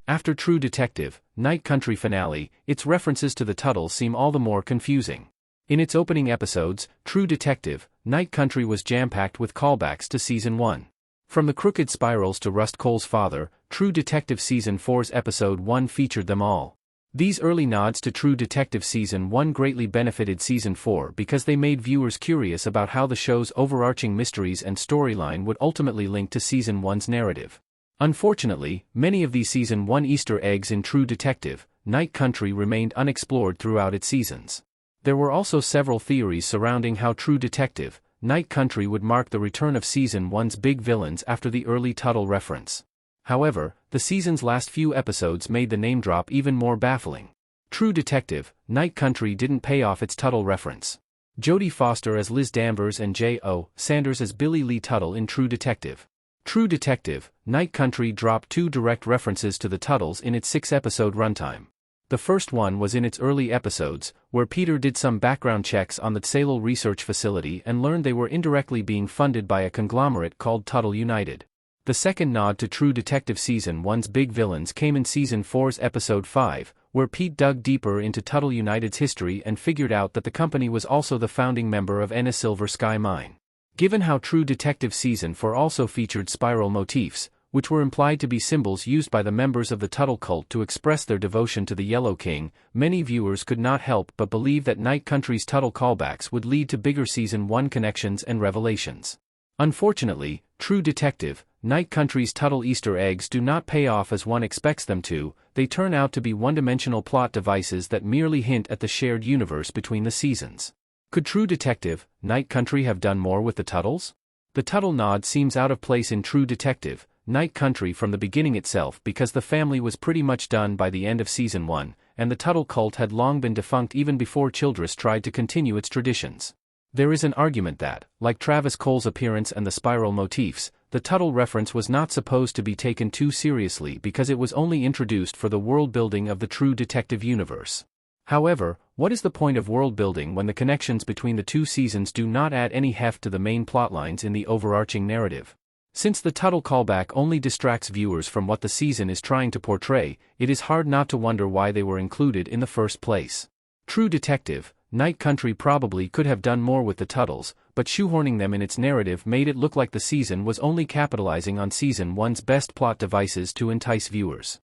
After True Detective, Night Country finale, its references to the Tuttles seem all the more confusing. In its opening episodes, True Detective, Night Country was jam-packed with callbacks to Season 1. From the crooked spirals to Rust Cole's father, True Detective Season 4's Episode 1 featured them all. These early nods to True Detective Season 1 greatly benefited Season 4 because they made viewers curious about how the show's overarching mysteries and storyline would ultimately link to Season 1's narrative. Unfortunately, many of these Season 1 Easter eggs in True Detective, Night Country remained unexplored throughout its seasons. There were also several theories surrounding how True Detective, Night Country would mark the return of Season 1's big villains after the early Tuttle reference. However, the season's last few episodes made the name drop even more baffling. True Detective, Night Country didn't pay off its Tuttle reference. Jodie Foster as Liz Danvers and J.O. Sanders as Billy Lee Tuttle in True Detective. True Detective, Night Country dropped 2 direct references to the Tuttles in its 6-episode runtime. The first one was in its early episodes, where Peter did some background checks on the Salel research facility and learned they were indirectly being funded by a conglomerate called Tuttle United. The second nod to True Detective Season 1's big villains came in Season 4's Episode 5, where Pete dug deeper into Tuttle United's history and figured out that the company was also the founding member of Ennis Silver Sky Mine. Given how True Detective Season 4 also featured spiral motifs, which were implied to be symbols used by the members of the Tuttle cult to express their devotion to the Yellow King, many viewers could not help but believe that Night Country's Tuttle callbacks would lead to bigger Season 1 connections and revelations. Unfortunately, True Detective, Night Country's Tuttle Easter eggs do not pay off as one expects them to. They turn out to be one-dimensional plot devices that merely hint at the shared universe between the seasons. Could True Detective, Night Country have done more with the Tuttles? The Tuttle nod seems out of place in True Detective, Night Country from the beginning itself because the family was pretty much done by the end of Season 1, and the Tuttle cult had long been defunct even before Childress tried to continue its traditions. There is an argument that, like Travis Cole's appearance and the spiral motifs, the Tuttle reference was not supposed to be taken too seriously because it was only introduced for the world-building of the True Detective universe. However, what is the point of world-building when the connections between the 2 seasons do not add any heft to the main plotlines in the overarching narrative? Since the Tuttle callback only distracts viewers from what the season is trying to portray, it is hard not to wonder why they were included in the first place. True Detective, Night Country probably could have done more with the Tuttles, but shoehorning them in its narrative made it look like the season was only capitalizing on Season 1's best plot devices to entice viewers.